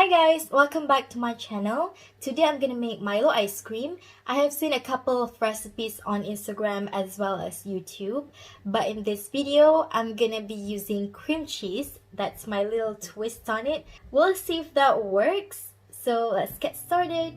Hi guys, welcome back to my channel. Today I'm gonna make Milo ice cream. I have seen a couple of recipes on Instagram as well as YouTube, but in this video I'm gonna be using cream cheese. That's my little twist on it. We'll see if that works. So let's get started.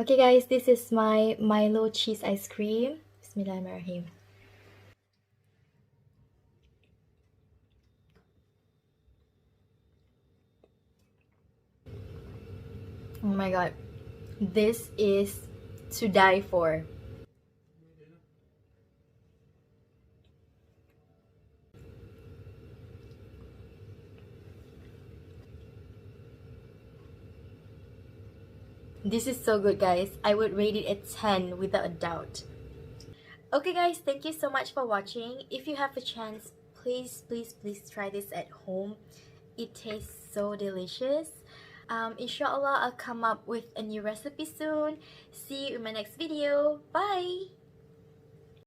Okay guys, this is my Milo cheese ice cream. Bismillahirrahmanirrahim. Oh my god, this is to die for. This is so good guys. I would rate it a 10 without a doubt. Okay guys, thank you so much for watching. If you have a chance, please try this at home. It tastes so delicious. Inshallah, I'll come up with a new recipe soon. See you in my next video. Bye!